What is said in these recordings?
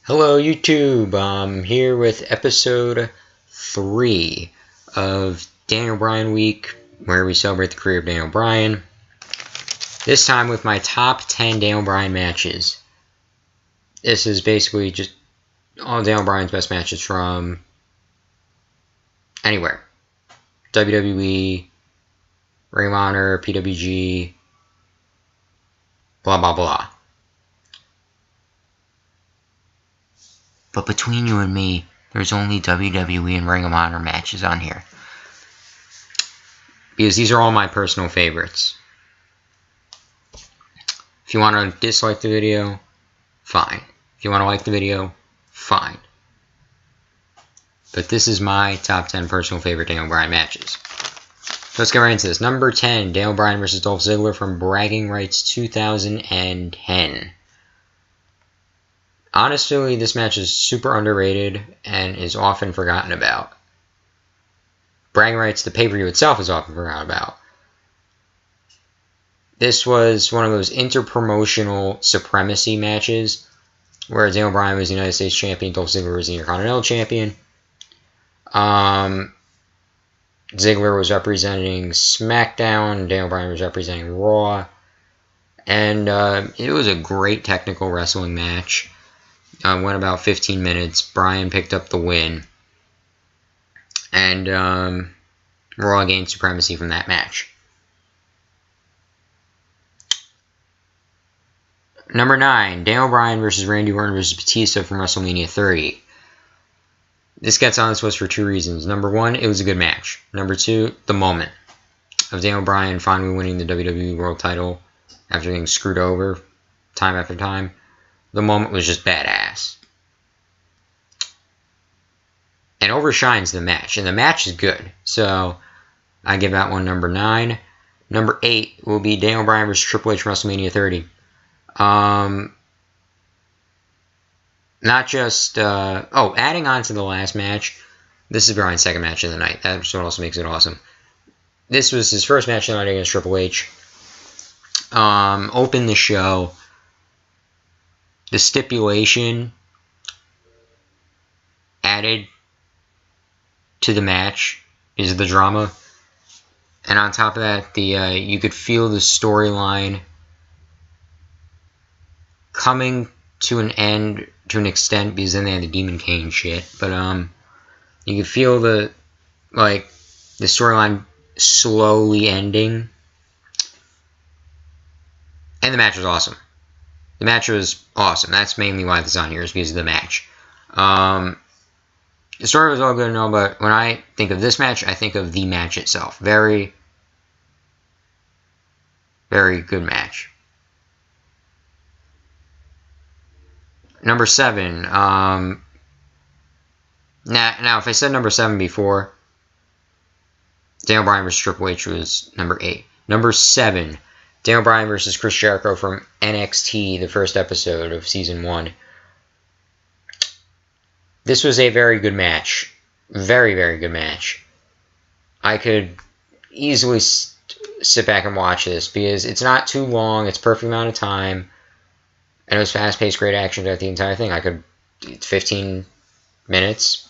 Hello YouTube, I'm here with episode 3 of Daniel Bryan Week, where we celebrate the career of Daniel Bryan. This time with my top 10 Daniel Bryan matches. This is basically just all Daniel Bryan's best matches from anywhere. WWE, Ring of Honor, PWG, blah blah blah. But between you and me, there's only WWE and Ring of Honor matches on here. Because these are all my personal favorites. If you want to dislike the video, fine. If you want to like the video, fine. But this is my top 10 personal favorite Daniel Bryan matches. Let's get right into this. Number 10, Daniel Bryan vs. Dolph Ziggler from Bragging Rights 2010. Honestly, this match is super underrated and is often forgotten about. Bragging Rights, the pay-per-view itself, is often forgotten about. This was one of those inter-promotional supremacy matches where Daniel Bryan was the United States Champion, Dolph Ziggler was the Intercontinental Champion. Ziggler was representing SmackDown, Daniel Bryan was representing Raw. And it was a great technical wrestling match. Went about 15 minutes. Bryan picked up the win. And Raw gained supremacy from that match. Number 9, Daniel Bryan vs. Randy Orton vs. Batista from WrestleMania 30. This gets on this list for two reasons. Number 1, it was a good match. Number 2, the moment of Daniel Bryan finally winning the WWE World title after getting screwed over time after time. The moment was just badass. And overshines the match. And the match is good. So, I give that one number 9. Number 8 will be Daniel Bryan vs. Triple H from WrestleMania 30. Not just... adding on to the last match. This is Bryan's second match of the night. That's what also makes it awesome. This was his first match of the night against Triple H. Opened the show. The stipulation added to the match is the drama. And on top of that, you could feel the storyline coming to an end to an extent, because then they had the Demon Kane shit. But you could feel the storyline slowly ending. And the match was awesome. The match was awesome. That's mainly why this is on here, is because of the match. The story was all good and all, but when I think of this match, I think of the match itself. Very, very good match. Number 7. Now, if I said number 7 before, Daniel Bryan vs. Triple H was number 8. Number 7. Daniel Bryan vs. Chris Jericho from NXT, the first episode of Season 1. This was a very good match. Very, very good match. I could easily sit back and watch this, because it's not too long, it's perfect amount of time, and it was fast-paced, great action throughout the entire thing. 15 minutes.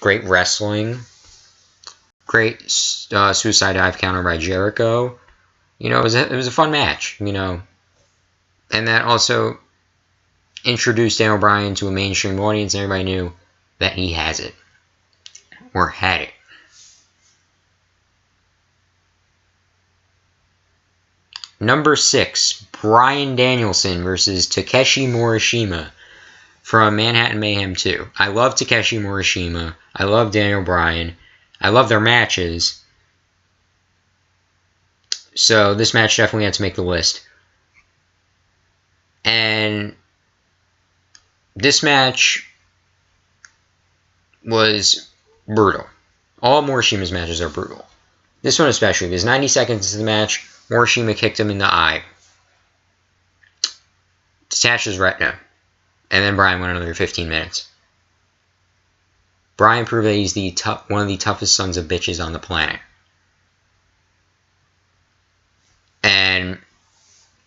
Great wrestling. Great suicide dive counter by Jericho. You know, it was a fun match, you know. And that also introduced Daniel Bryan to a mainstream audience, and everybody knew that he has it. Or had it. Number 6, Bryan Danielson versus Takeshi Morishima from Manhattan Mayhem 2. I love Takeshi Morishima. I love Daniel Bryan. I love their matches. So this match definitely had to make the list. And this match was brutal. All Morishima's matches are brutal. This one especially, because 90 seconds into the match, Morishima kicked him in the eye. Detached his retina. And then Bryan went another 15 minutes. Bryan proved that he's one of the toughest sons of bitches on the planet. And,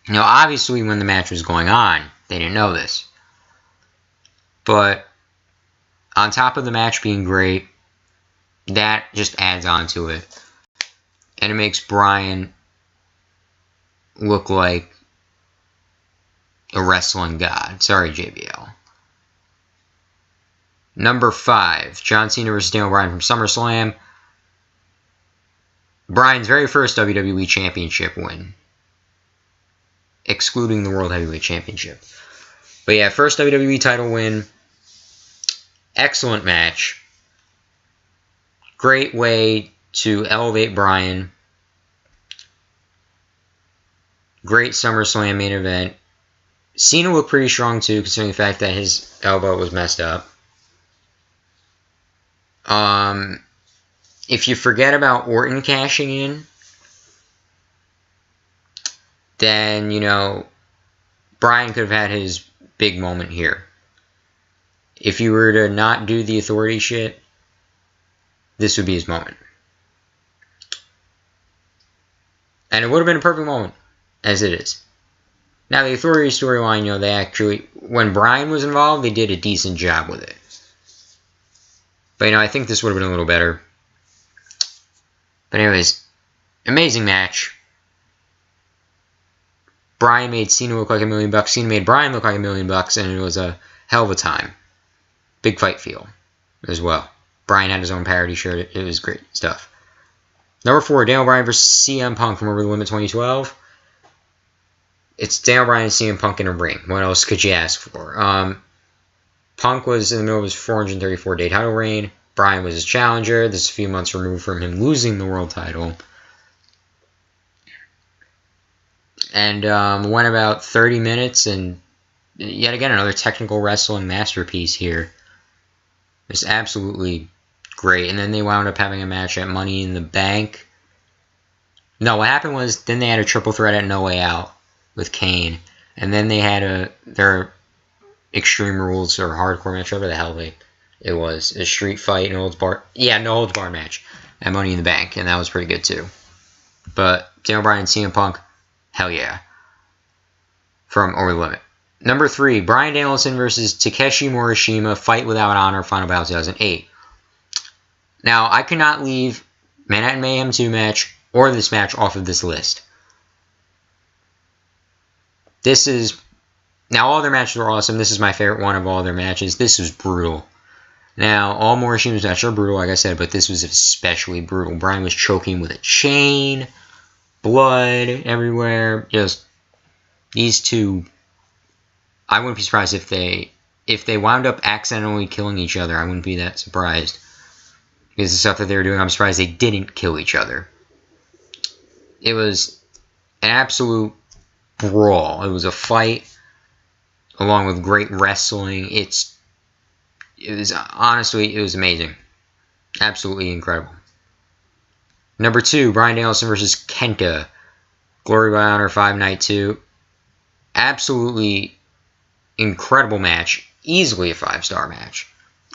you know, obviously when the match was going on, they didn't know this. But on top of the match being great, that just adds on to it. And it makes Bryan look like a wrestling god. Sorry, JBL. Number 5, John Cena versus Daniel Bryan from SummerSlam. Bryan's very first WWE Championship win, excluding the World Heavyweight Championship. But yeah, first WWE title win. Excellent match. Great way to elevate Bryan. Great SummerSlam main event. Cena looked pretty strong too, considering the fact that his elbow was messed up. If you forget about Orton cashing in, then, you know, Bryan could have had his big moment here. If you were to not do the authority shit, this would be his moment. And it would have been a perfect moment, as it is. Now, the authority storyline, you know, they actually, when Bryan was involved, they did a decent job with it. But, you know, I think this would have been a little better. But anyways, amazing match. Bryan made Cena look like $1 million. Cena made Bryan look like $1 million, and it was a hell of a time. Big fight feel as well. Bryan had his own parody shirt. It was great stuff. Number 4, Daniel Bryan versus CM Punk from Over the Limit 2012. It's Daniel Bryan and CM Punk in a ring. What else could you ask for? Punk was in the middle of his 434-day title reign. Bryan was his challenger. This is a few months removed from him losing the world title. And went about 30 minutes, and yet again, another technical wrestling masterpiece here. It's absolutely great. And then they wound up having a match at Money in the Bank. No, what happened was, then they had a triple threat at No Way Out with Kane. And then they had their Extreme Rules or hardcore match, whatever the hell it was. A street fight, no holds bar match at Money in the Bank. And that was pretty good too. But Daniel Bryan and CM Punk, hell yeah. From Over the Limit. Number 3, Bryan Danielson versus Takeshi Morishima, Fight Without Honor, Final Battle 2008. Now, I could not leave Manhattan Mayhem 2 match or this match off of this list. This is... Now, all their matches were awesome. This is my favorite one of all their matches. This was brutal. Now, all Morishima's matches are brutal, like I said, but this was especially brutal. Bryan was choking with a chain, blood everywhere. Just, these two... I wouldn't be surprised if they wound up accidentally killing each other. I wouldn't be that surprised. Because the stuff that they were doing, I'm surprised they didn't kill each other. It was an absolute brawl. It was a fight, along with great wrestling. It was, honestly, it was amazing. Absolutely incredible. Number 2, Bryan Danielson versus Kenta. Glory by Honor 5 Night 2. Absolutely incredible match. Easily a 5-star match.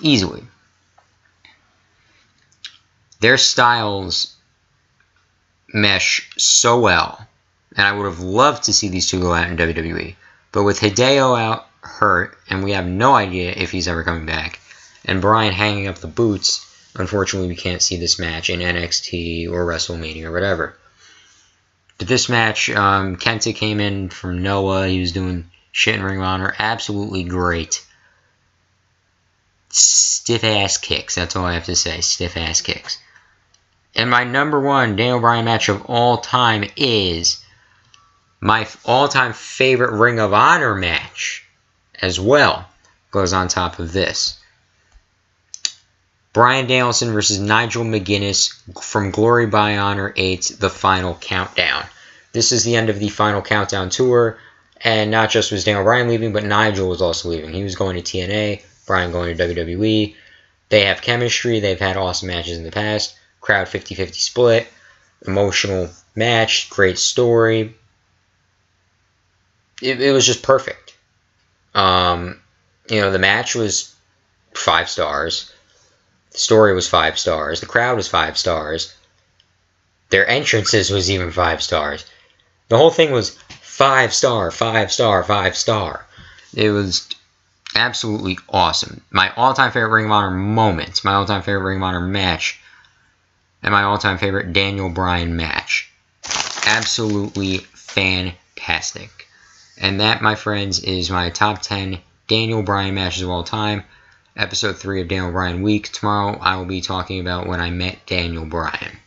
Easily. Their styles mesh so well. And I would have loved to see these two go out in WWE. But with Hideo out hurt, and we have no idea if he's ever coming back, and Bryan hanging up the boots, unfortunately we can't see this match in NXT or WrestleMania or whatever. But this match, Kenta came in from Noah. He was doing shit in Ring of Honor. Absolutely great. Stiff-ass kicks. That's all I have to say. Stiff-ass kicks. And my number 1 Daniel Bryan match of all time is my all-time favorite Ring of Honor match as well. Goes on top of this. Bryan Danielson versus Nigel McGuinness from Glory by Honor 8, The Final Countdown. This is the end of the Final Countdown tour, and not just was Daniel Bryan leaving, but Nigel was also leaving. He was going to TNA, Bryan going to WWE. They have chemistry. They've had awesome matches in the past. Crowd 50-50 split. Emotional match. Great story. It was just perfect. You know, the match was 5 stars. The story was 5 stars. The crowd was 5 stars. Their entrances was even 5 stars. The whole thing was 5 star, 5 star, 5 star. It was Absolutely awesome. My all-time favorite Ring of Honor moment, my all-time favorite Ring of Honor match, and my all-time favorite Daniel Bryan match. Absolutely fantastic. And that, my friends, is my top 10 Daniel Bryan matches of all time. Episode 3 of Daniel Bryan Week. Tomorrow I will be talking about when I met Daniel Bryan.